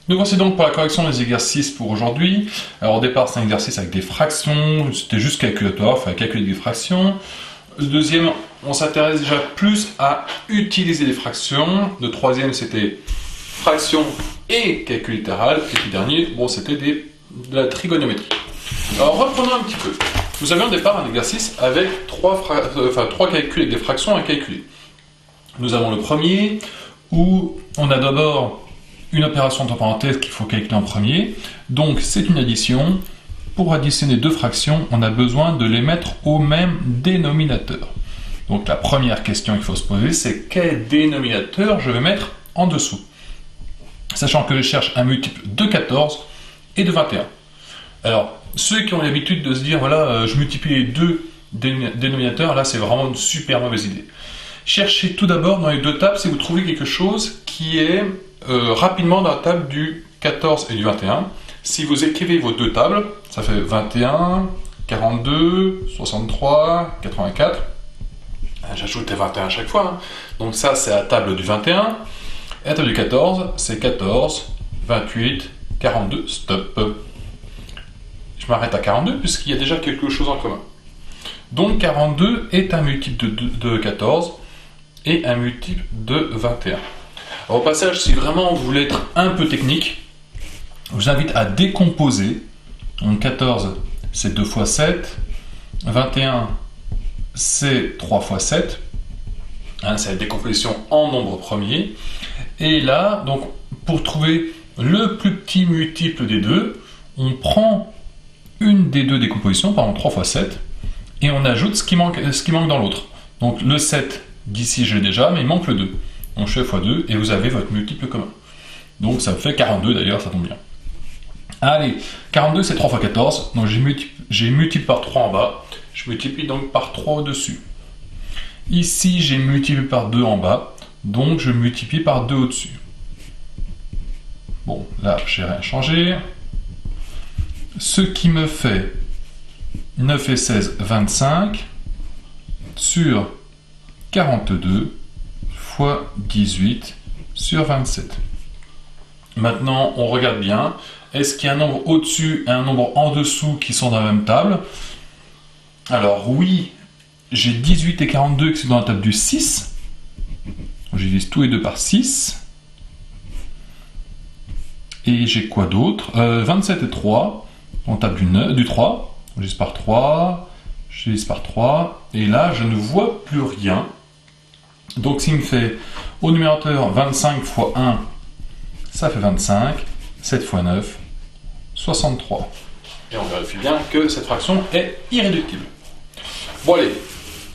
Nous voici donc pour la correction des exercices pour aujourd'hui. Alors au départ c'est un exercice avec des fractions, c'était juste calculatoire, il fallait calculer des fractions. Le deuxième, on s'intéresse déjà plus à utiliser des fractions. Le troisième c'était fractions et calcul littéral. Et le dernier, bon, c'était de la trigonométrie. Alors reprenons un petit peu. Nous avions au départ un exercice avec trois calculs avec des fractions à calculer. Nous avons le premier où on a d'abord une opération entre parenthèses qu'il faut calculer en premier. Donc c'est une addition. Pour additionner deux fractions, on a besoin de les mettre au même dénominateur. Donc la première question qu'il faut se poser, c'est quel dénominateur je vais mettre en dessous. Sachant que je cherche un multiple de 14 et de 21. Alors, ceux qui ont l'habitude de se dire, voilà, je multiplie les deux dénominateurs, là c'est vraiment une super mauvaise idée. Cherchez tout d'abord dans les deux tables si vous trouvez quelque chose qui est rapidement dans la table du 14 et du 21. Si vous écrivez vos deux tables, ça fait 21, 42, 63, 84. J'ajoute les 21 à chaque fois. Hein. Donc ça, c'est la table du 21. Et la table du 14, c'est 14, 28, 42. Stop. Je m'arrête à 42 puisqu'il y a déjà quelque chose en commun. Donc 42 est un multiple de 14 et un multiple de 21. Alors, au passage, si vraiment vous voulez être un peu technique, je vous invite à décomposer. Donc 14, c'est 2 fois 7. 21, c'est 3 fois 7. Hein, c'est la décomposition en nombre premier. Et là, donc, pour trouver le plus petit multiple des deux, on prend une des deux décompositions, par exemple 3 fois 7, et on ajoute ce qui manque dans l'autre. Donc le 7, d'ici je l'ai déjà, mais il manque le 2. Donc je fais x 2, et vous avez votre multiple commun. Donc ça fait 42 d'ailleurs, ça tombe bien. Allez, 42 c'est 3 fois 14, donc j'ai multiplié par 3 en bas, je multiplie donc par 3 au-dessus. Ici j'ai multiplié par 2 en bas, donc je multiplie par 2 au-dessus. Bon, là j'ai rien changé. Ce qui me fait 9 et 16, 25, sur 42 fois 18 sur 27. Maintenant, on regarde bien. Est-ce qu'il y a un nombre au-dessus et un nombre en dessous qui sont dans la même table? Alors oui, j'ai 18 et 42 qui sont dans la table du 6. Je divise tous les deux par 6. Et j'ai quoi d'autre 27 et 3, on tape du 3. Je divise par 3, je divise par 3. Et là, je ne vois plus rien. Donc, s'il me fait au numérateur 25 fois 1, ça fait 25. 7 fois 9, 63. Et on vérifie bien que cette fraction est irréductible. Bon allez,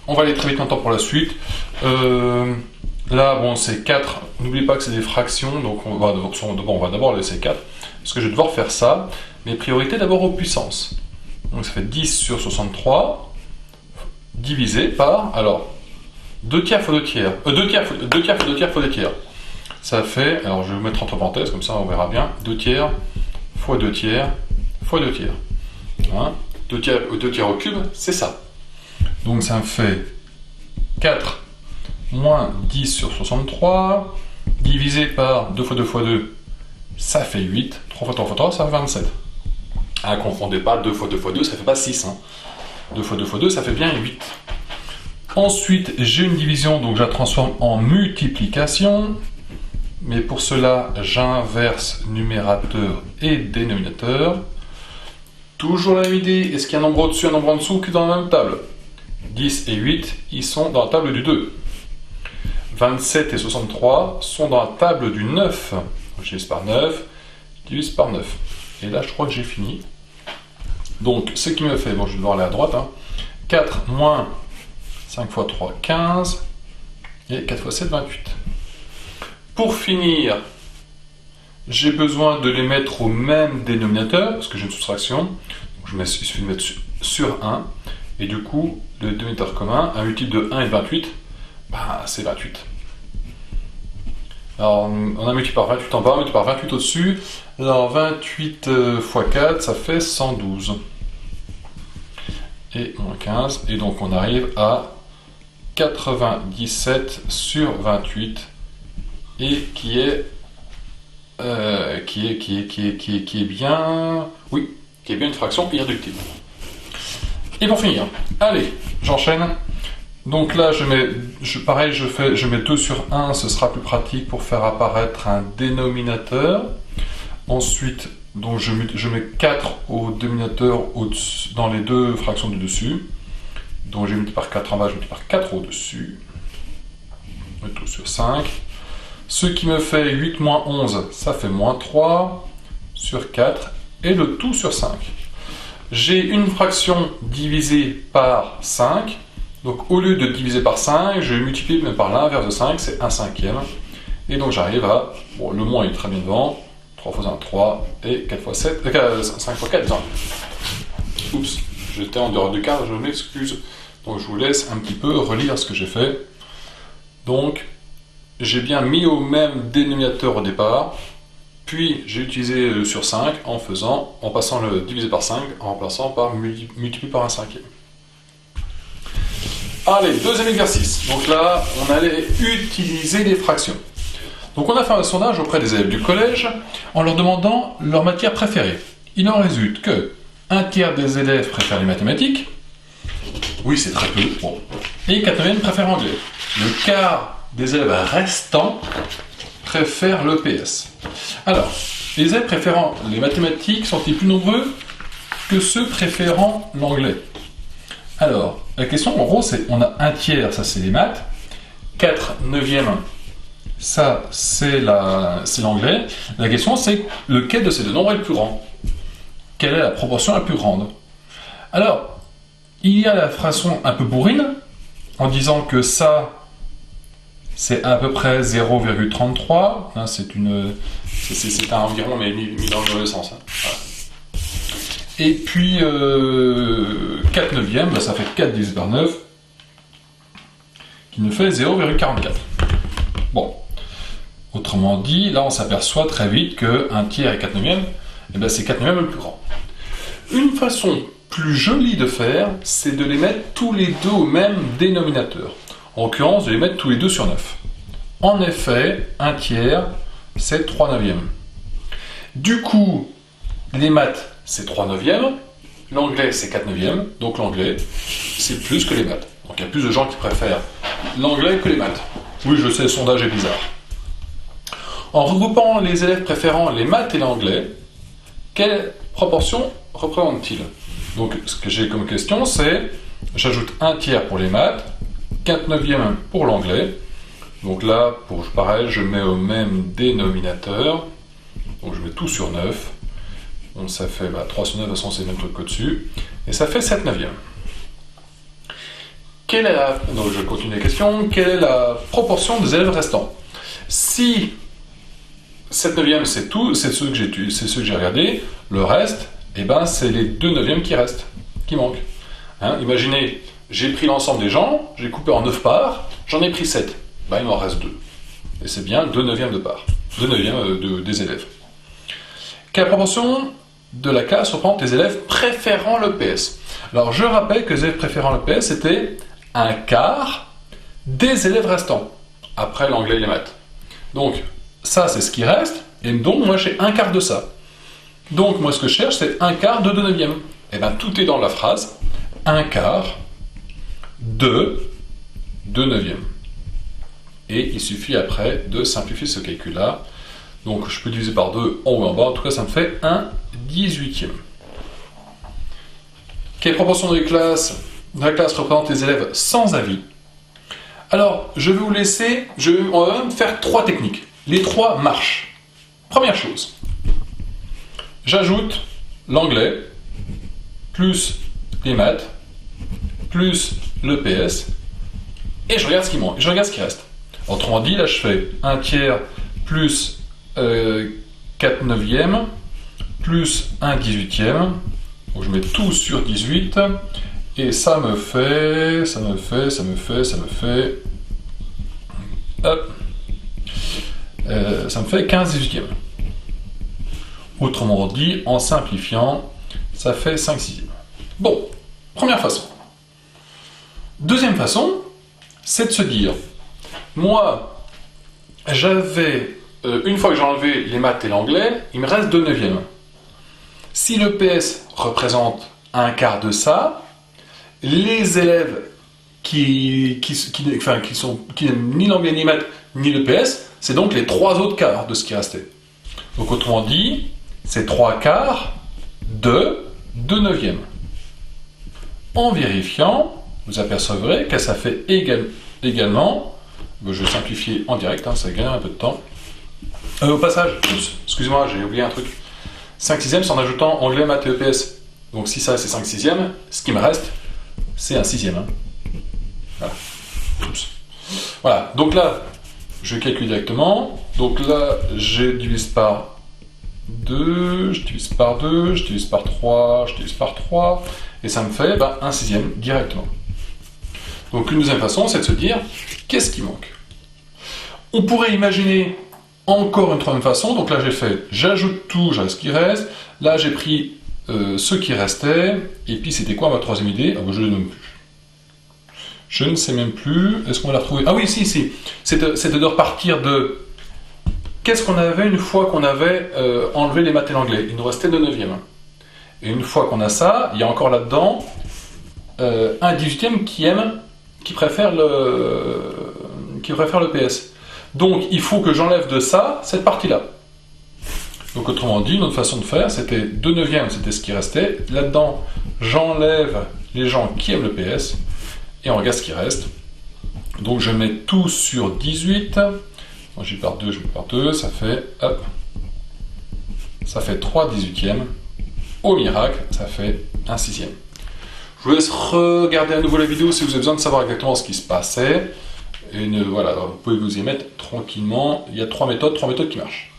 on va aller très vite maintenant pour la suite. Là, bon, c'est 4. N'oubliez pas que c'est des fractions, donc on va d'abord laisser 4. Parce que je vais devoir faire ça. Mais priorité d'abord aux puissances. Donc ça fait 10 sur 63, divisé par, alors, 2 tiers fois 2 tiers. 2 tiers fois 2 tiers fois 2 tiers. Ça fait, alors je vais vous mettre entre parenthèses, comme ça on verra bien, 2 tiers fois 2 tiers fois 2 tiers. Hein 2 tiers au cube, c'est ça. Donc ça me fait 4 moins 10 sur 63, divisé par 2 fois 2 fois 2, ça fait 8, 3 fois 3 fois 3, ça fait 27. Ah, confondez pas, 2 fois 2 fois 2, ça fait pas 6. Hein. 2 fois 2 fois 2, ça fait bien 8. Ensuite, j'ai une division, donc je la transforme en multiplication. Mais pour cela, j'inverse numérateur et dénominateur. Toujours la même idée, est-ce qu'il y a un nombre au-dessus et un nombre en dessous qui est dans la même table? 10 et 8, ils sont dans la table du 2. 27 et 63 sont dans la table du 9. Je divise par 9, je divise par 9. Et là, je crois que j'ai fini. Donc, ce qui me fait, bon, je vais devoir aller à droite, hein, 4 moins 5 fois 3, 15, et 4 fois 7, 28. Pour finir, j'ai besoin de les mettre au même dénominateur, parce que j'ai une soustraction. Donc il suffit de mettre sur 1, et du coup, le dénominateur commun, un multiple de 1 et de 28, bah, c'est 28. Alors, on a multiplié par 28 en bas, on multiplié par 28 au-dessus. Alors, 28 fois 4, ça fait 112. Et moins 15, et donc on arrive à 97 sur 28. Et qui est qui est bien... Oui, qui est bien une fraction irréductible. Et pour finir, allez, j'enchaîne. Donc là, je mets 2 sur 1, ce sera plus pratique pour faire apparaître un dénominateur. Ensuite, donc je mets 4 au dénominateur dans les deux fractions du dessus. Donc j'ai multiplié par 4 en bas, je multiplie par 4 au-dessus. Le tout sur 5. Ce qui me fait 8 moins 11, ça fait moins 3 sur 4. Et le tout sur 5. J'ai une fraction divisée par 5. Donc au lieu de diviser par 5, je multiplie par l'inverse de 5, c'est 1 cinquième. Et donc j'arrive à, bon, le moins est très bien devant, 3 fois 1, 3, et 4 fois 7, 5 fois 4, 1. Oups, j'étais en dehors du cadre, je m'excuse. Donc je vous laisse un petit peu relire ce que j'ai fait. Donc j'ai bien mis au même dénominateur au départ, puis j'ai utilisé le sur 5 en passant le divisé par 5, en remplaçant par multiplié par 1 cinquième. Allez, deuxième exercice. Donc là, on allait utiliser les fractions. Donc on a fait un sondage auprès des élèves du collège en leur demandant leur matière préférée. Il en résulte que un tiers des élèves préfèrent les mathématiques. Oui, c'est très peu. Bon. Et 4/9 préfèrent l'anglais. Le quart des élèves restants préfèrent l'EPS. Alors, les élèves préférant les mathématiques sont-ils plus nombreux que ceux préférant l'anglais? Alors, la question en gros c'est, on a un tiers, ça c'est les maths, 4/9, ça c'est l'anglais. La question c'est lequel de ces deux nombres est le plus grand? Quelle est la proportion la plus grande? Alors, il y a la fraction un peu bourrine, en disant que ça c'est à peu près 0,33, hein, c'est un environ mais mis dans le sens. Hein. Voilà. Et puis 4/9, ça fait 4 divisé par 9, qui nous fait 0,44. Bon, autrement dit, là on s'aperçoit très vite que 1 tiers et 4/9, eh ben c'est 4/9 le plus grand. Une façon plus jolie de faire, c'est de les mettre tous les deux au même dénominateur. En l'occurrence, de les mettre tous les deux sur 9. En effet, 1 tiers, c'est 3/9. Du coup, les maths, c'est 3/9, l'anglais c'est 4/9, donc l'anglais c'est plus que les maths. Donc il y a plus de gens qui préfèrent l'anglais que les maths. Oui, je sais, le sondage est bizarre. En regroupant les élèves préférant les maths et l'anglais, quelle proportion représente-t-il? Donc ce que j'ai comme question c'est, j'ajoute 1 tiers pour les maths, 4/9 pour l'anglais. Donc là, pareil, je mets au même dénominateur, donc je mets tout sur 9. Donc ça fait 3 sur 9, de toute façon c'est le même truc qu'au-dessus. Et ça fait 7/9. Donc je continue la question. Quelle est la proportion des élèves restants? Si 7/9 c'est tout, c'est ceux que j'ai regardé, le reste, eh ben, c'est les 2/9 qui restent, qui manquent. Hein, imaginez, j'ai pris l'ensemble des gens, j'ai coupé en 9 parts, j'en ai pris 7. Ben, il m'en reste 2. Et c'est bien 2/9 de part. 2/9 des élèves. Quelle proportion de la classe représente les élèves préférant l'EPS? Alors je rappelle que les élèves préférant l'EPS c'était un quart des élèves restants, après l'anglais et les maths. Donc ça c'est ce qui reste, et donc moi j'ai un quart de ça. Donc moi ce que je cherche c'est un quart de 2/9. Et bien tout est dans la phrase, un quart de 2/9. Et il suffit après de simplifier ce calcul-là. Donc je peux diviser par 2 en haut et en bas, en tout cas ça me fait 1/18. Quelle proportion de la classe représente les élèves sans avis? Alors je vais vous laisser, on va même faire 3 techniques. Les 3 marchent. Première chose, j'ajoute l'anglais, plus les maths, plus l'EPS, et je regarde ce qui manque, je regarde ce qui reste. Autrement dit, là je fais 1 tiers plus 4/9 plus 1/18, donc je mets tout sur 18 et ça me fait hop, ça me fait 15/18. Autrement dit, en simplifiant, ça fait 5/6. Bon, première façon. Deuxième façon, c'est de se dire, moi j'avais une fois que j'ai enlevé les maths et l'anglais, il me reste 2 neuvièmes. Si le PS représente un quart de ça, les élèves qui n'aiment ni l'anglais, ni maths, ni le PS, c'est donc les 3 autres quarts de ce qui restait. Donc autrement dit, c'est 3 quarts de 2 neuvièmes. En vérifiant, vous apercevrez que ça fait également, je vais simplifier en direct, ça gagne un peu de temps. Au passage, excusez-moi, j'ai oublié un truc. 5 sixièmes, c'est en ajoutant anglais, maths et EPS. Donc si ça c'est 5 sixièmes, ce qui me reste, c'est un sixième. Voilà. Oups. Voilà, donc là, je calcule directement. Donc là, je divise par 2, je divise par 2, je divise par 3, je divise par 3, et ça me fait un sixième directement. Donc une deuxième façon, c'est de se dire, qu'est-ce qui manque? On pourrait imaginer encore une troisième façon, donc là j'ai fait, j'ajoute tout, j'ai ce qui reste, là j'ai pris ce qui restait, et puis c'était quoi ma troisième idée? Je ne sais même plus. Je ne sais même plus, est-ce qu'on va la retrouver? Ah oui, si, c'était de repartir de... Qu'est-ce qu'on avait une fois qu'on avait enlevé les maths et l'anglais? Il nous restait 2 neuvièmes. Et une fois qu'on a ça, il y a encore là-dedans un 18e qui préfère le PS. Donc il faut que j'enlève de ça cette partie-là. Donc autrement dit, une autre façon de faire, c'était 2 neuvièmes, c'était ce qui restait. Là-dedans, j'enlève les gens qui aiment le PS, et on regarde ce qui reste. Donc je mets tout sur 18. Moi j'ai par 2, je mets par 2, ça fait, hop, ça fait 3 18e. Au miracle, ça fait un sixième. Je vous laisse regarder à nouveau la vidéo si vous avez besoin de savoir exactement ce qui se passait. Et voilà, vous pouvez vous y mettre tranquillement. Il y a 3 méthodes qui marchent.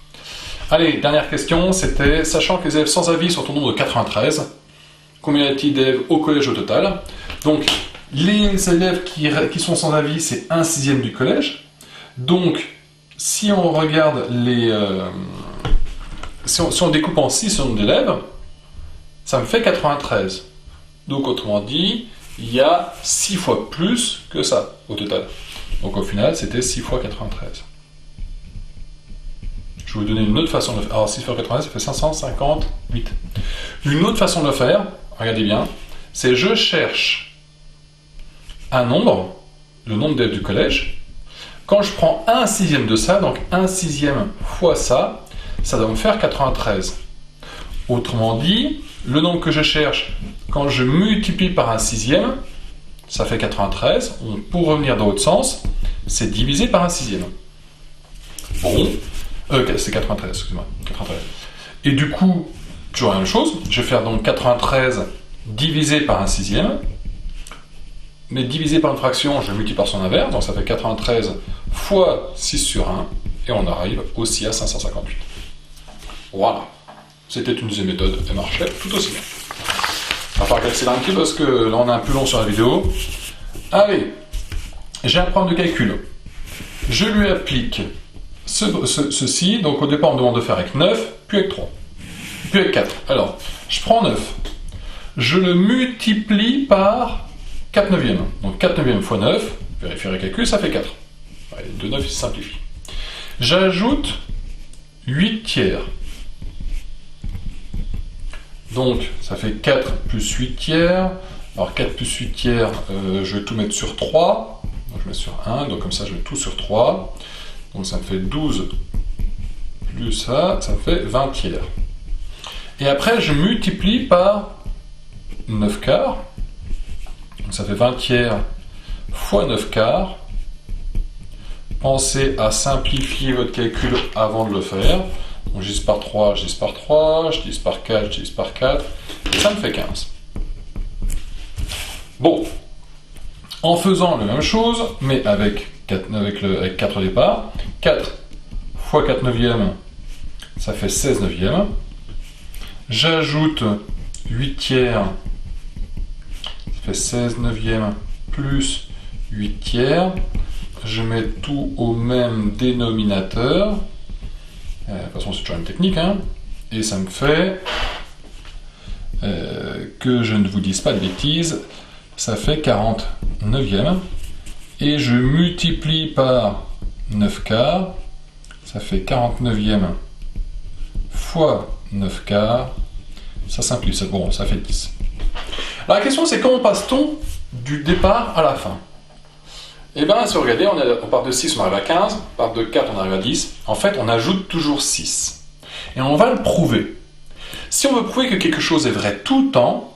Allez, dernière question, c'était, sachant que les élèves sans avis sont au nombre de 93, combien y a-t-il d'élèves au collège au total? Donc, les élèves qui sont sans avis, c'est un sixième du collège. Donc, si on regarde les... si on découpe en 6 nombre d'élèves, ça me fait 93. Donc, autrement dit, il y a 6 fois plus que ça, au total. Donc, au final, c'était 6 fois 93. Je vais vous donner une autre façon de le faire. Alors, 6 fois 93, ça fait 558. Une autre façon de le faire, regardez bien, c'est je cherche un nombre, le nombre d'élèves du collège. Quand je prends un sixième de ça, donc un sixième fois ça, ça doit me faire 93. Autrement dit, le nombre que je cherche, quand je multiplie par un sixième, ça fait 93. Pour revenir dans l'autre sens, c'est divisé par un sixième. Bon, c'est 93, excusez-moi, 93. Et du coup, toujours la même chose, je vais faire donc 93 divisé par un sixième, mais divisé par une fraction, je multiplie par son inverse, donc ça fait 93 fois 6 sur 1, et on arrive aussi à 558. Voilà. C'était une deuxième méthode, elle marchait tout aussi bien. Il va falloir qu'accélérer un petit peu parce que là on est un peu long sur la vidéo. Allez, j'ai un problème de calcul. Je lui applique ceci, donc au départ on me demande de faire avec 9, puis avec 3, puis avec 4. Alors, je prends 9, je le multiplie par 4 neuvièmes. Donc 4 neuvièmes fois 9, vérifier le calcul, ça fait 4. Allez, de 9, il se simplifie. J'ajoute 8 tiers. Donc, ça fait 4 plus 8 tiers. Alors, 4 plus 8 tiers, je vais tout mettre sur 3. Donc, je mets sur 1, donc comme ça, je mets tout sur 3. Donc, ça me fait 12 plus ça me fait 20 tiers. Et après, je multiplie par 9 quarts. Donc, ça fait 20 tiers fois 9 quarts. Pensez à simplifier votre calcul avant de le faire. Donc, je divise par 3, je divise par 3, je divise par 4, je divise par 4, et ça me fait 15. Bon, en faisant la même chose, mais avec 4 au départ, 4 fois 4 neuvièmes, ça fait 16 neuvièmes. J'ajoute 8 tiers, ça fait 16 neuvièmes plus 8 tiers. Je mets tout au même dénominateur. De toute façon, c'est toujours une technique, hein. Et ça me fait, que je ne vous dise pas de bêtises, ça fait 40 neuvièmes. Et je multiplie par 9 quarts, ça fait 49e fois 9 quarts, ça simplifie, bon, ça fait 10. Alors la question c'est comment passe-t-on du départ à la fin? Eh bien, si vous regardez, on part de 6, on arrive à 15, on part de 4, on arrive à 10. En fait, on ajoute toujours 6. Et on va le prouver. Si on veut prouver que quelque chose est vrai tout le temps,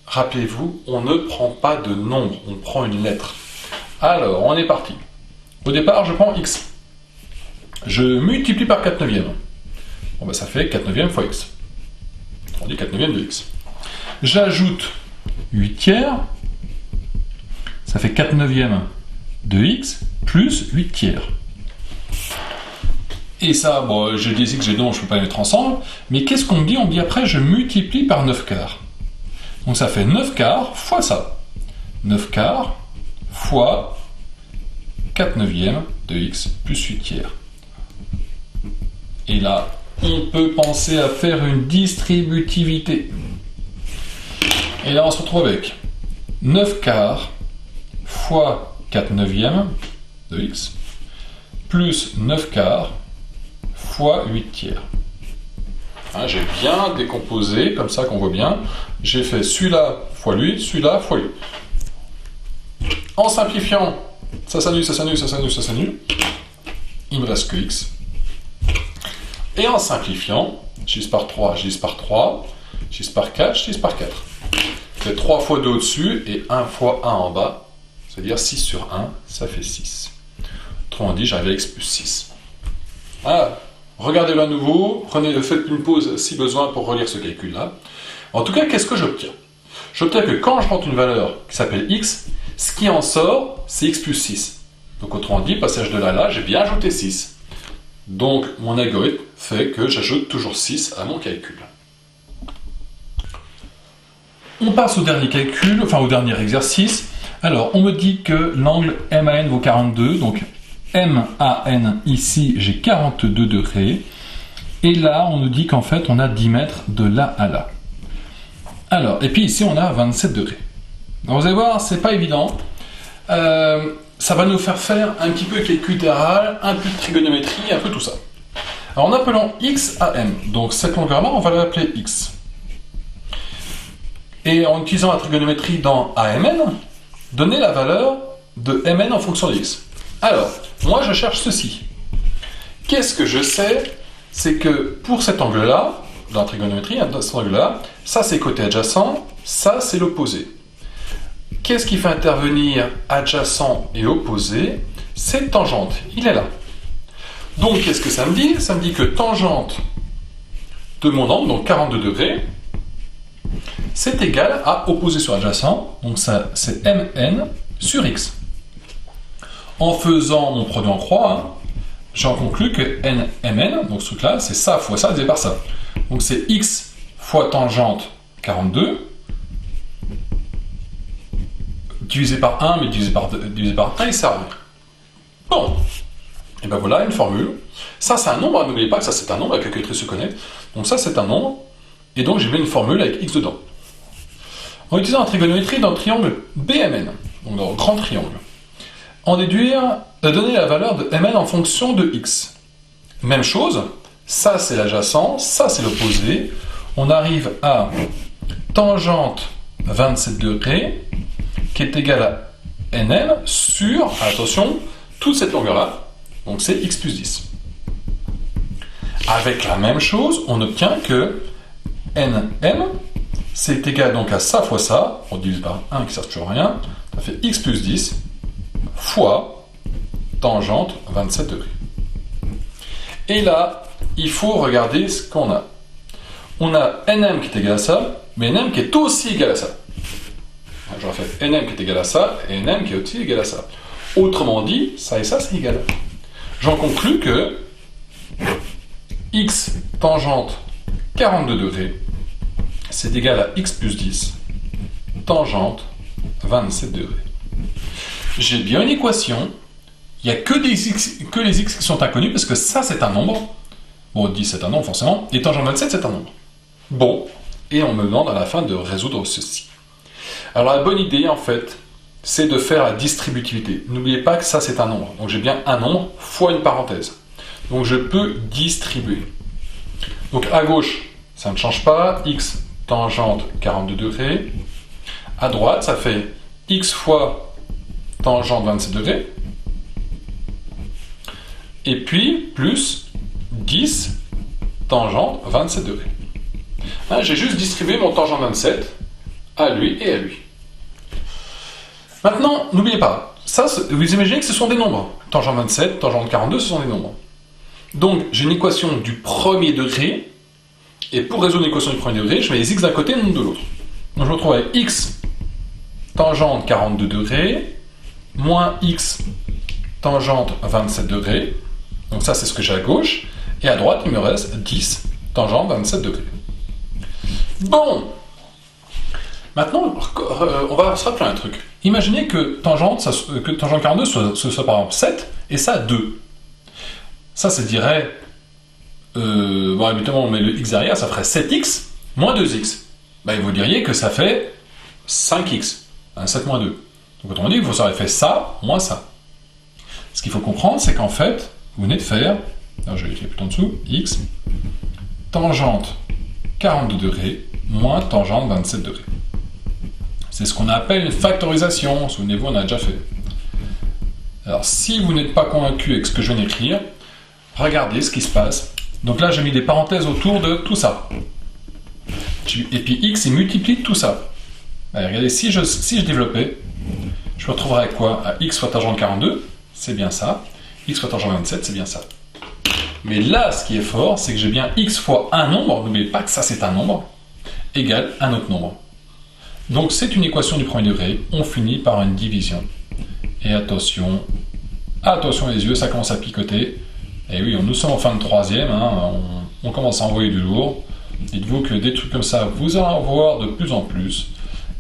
rappelez-vous, on ne prend pas de nombre, on prend une lettre. Alors, on est parti. Au départ, je prends x. Je multiplie par 4 neuvièmes. Bon, ben, ça fait 4 neuvièmes fois x. On dit 4 neuvièmes de x. J'ajoute 8 tiers. Ça fait 4 neuvièmes de x plus 8 tiers. Et ça, bon, je dis ici que j'ai donc, je ne peux pas les mettre ensemble, mais qu'est-ce qu'on me dit? On me dit après, je multiplie par 9 quarts. Donc ça fait 9 quarts fois ça. 9 quarts fois 4 neuvièmes de x plus 8 tiers. Et là, on peut penser à faire une distributivité. Et là, on se retrouve avec 9 quarts fois 4 neuvièmes de x plus 9 quarts fois 8 tiers. Hein, j'ai bien décomposé, comme ça qu'on voit bien. J'ai fait celui-là fois lui, celui-là fois lui. En simplifiant, ça s'annule, ça s'annule, ça s'annule, ça s'annule. Il me reste que x. Et en simplifiant, j par 3, j par 3, j par 4, j par 4. C'est 3 fois 2 au-dessus et 1 fois 1 en bas. C'est-à-dire 6 sur 1, ça fait 6. Autrement dit, j'arrive à x plus 6. Voilà. Regardez-le à nouveau, faites une pause si besoin pour relire ce calcul-là. En tout cas, qu'est-ce que j'obtiens? J'obtiens que quand je rentre une valeur qui s'appelle x, ce qui en sort, c'est x plus 6. Donc autrement dit, passage de là à là, j'ai bien ajouté 6. Donc mon algorithme fait que j'ajoute toujours 6 à mon calcul. On passe au dernier calcul, enfin au dernier exercice. Alors, on me dit que l'angle MAN vaut 42, donc MAN, ici, j'ai 42 degrés. Et là, on nous dit qu'en fait, on a 10 mètres de là à là. Alors, et puis ici, on a 27 degrés. Donc, vous allez voir, c'est pas évident. Ça va nous faire un petit peu de calcul littéral, un peu de trigonométrie, un peu tout ça. Alors, en appelant x à m, donc cette longueur-là, on va l'appeler x. Et en utilisant la trigonométrie dans AMN, donner la valeur de Mn en fonction de x. Alors, moi je cherche ceci. Qu'est-ce que je sais? C'est que pour cet angle-là, dans la trigonométrie, dans cet angle-là, ça c'est côté adjacent, ça c'est l'opposé. Qu'est-ce qui fait intervenir adjacent et opposé? C'est tangente, il est là. Donc qu'est-ce que ça me dit? Ça me dit que tangente de mon angle, donc 42 degrés, c'est égal à opposé sur adjacent, donc ça c'est Mn sur x. En faisant mon produit en croix, hein, j'en conclus que Mn, donc ce truc-là, c'est ça fois ça divisé par ça. Donc c'est x fois tangente 42, divisé par 1, mais divisé par 1, il sert à rien. Bon, et ben voilà une formule. Ça c'est un nombre, n'oubliez pas que ça c'est un nombre, la calculatrice se connaît. Donc ça c'est un nombre, et donc j'ai bien une formule avec x dedans. En utilisant la trigonométrie dans le triangle BMN, donc dans le grand triangle, donner la valeur de Mn en fonction de x. Même chose, ça c'est l'adjacent, ça c'est l'opposé. On arrive à tangente 27 degrés, qui est égale à Nm sur, attention, toute cette longueur-là, donc c'est x plus 10. Avec la même chose, on obtient que Nm, c'est égal donc à ça fois ça, on divise par 1 qui ne sert toujours à rien, ça fait x plus 10 fois tangente 27 degrés. Et là, il faut regarder ce qu'on a. On a Nm qui est égal à ça, mais Nm qui est aussi égal à ça. Je refais Nm qui est égal à ça, et Nm qui est aussi égal à ça. Autrement dit, ça et ça, c'est égal. J'en conclus que x tangente 42 degrés, c'est égal à x plus 10 tangente 27 degrés. J'ai bien une équation, il n'y a que les x qui sont inconnus, parce que ça c'est un nombre, bon 10 c'est un nombre forcément, et tangente 27 c'est un nombre. Bon, et on me demande à la fin de résoudre ceci. Alors la bonne idée en fait, c'est de faire la distributivité. N'oubliez pas que ça c'est un nombre, donc j'ai bien un nombre fois une parenthèse. Donc je peux distribuer. Donc à gauche, ça ne change pas, x tangente 42 degrés. À droite, ça fait x fois tangente 27 degrés. Et puis, plus 10 tangente 27 degrés. Hein, j'ai juste distribué mon tangente 27 à lui et à lui. Maintenant, n'oubliez pas, ça, vous imaginez que ce sont des nombres. Tangente 27, tangente 42, ce sont des nombres. Donc, j'ai une équation du premier degré, et pour résoudre l'équation du premier degré, je mets les x d'un côté et le nombre de l'autre. Donc, je me retrouve avec x tangente 42 degrés, moins x tangente 27 degrés. Donc ça, c'est ce que j'ai à gauche. Et à droite, il me reste 10 tangente 27 degrés. Bon, maintenant, on va se rappeler un truc. Imaginez que tangente 42 soit par exemple 7, et ça 2. Ça dirait... bon, évidemment, on met le x derrière, ça ferait 7x moins 2x. Ben, vous diriez que ça fait 5x. 7 moins 2. Donc, autrement dit, vous aurez fait ça moins ça. Ce qu'il faut comprendre, c'est qu'en fait, vous venez de faire, alors je vais écrire plutôt en dessous, x tangente 42 degrés moins tangente 27 degrés. C'est ce qu'on appelle une factorisation. Souvenez-vous, on a déjà fait. Alors, si vous n'êtes pas convaincu avec ce que je viens d'écrire, regardez ce qui se passe. Donc là, j'ai mis des parenthèses autour de tout ça. Et puis x, il multiplie tout ça. Allez, regardez, si je développais, je me retrouverais avec quoi? À x fois tangente 42, c'est bien ça. X fois tangente 27, c'est bien ça. Mais là, ce qui est fort, c'est que j'ai bien x fois un nombre, n'oubliez pas que ça c'est un nombre, égale un autre nombre. Donc c'est une équation du premier degré, on finit par une division. Et attention les yeux, ça commence à picoter. Et oui, nous sommes en fin de troisième, hein, on commence à envoyer du lourd. Dites-vous que des trucs comme ça, vous allez en voir de plus en plus.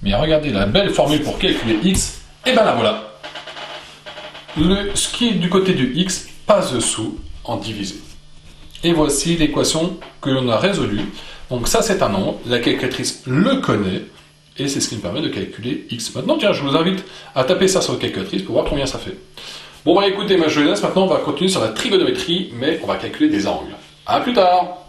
Mais regardez la belle formule pour calculer x, et ben la voilà. Ce qui est du côté du x passe dessous en divisé. Et voici l'équation que l'on a résolue. Donc ça c'est un nombre, la calculatrice le connaît, et c'est ce qui me permet de calculer x. Maintenant, tiens, je vous invite à taper ça sur la calculatrice pour voir combien ça fait. Bon bah écoutez, ma jeunesse, maintenant on va continuer sur la trigonométrie, mais on va calculer des angles. A plus tard!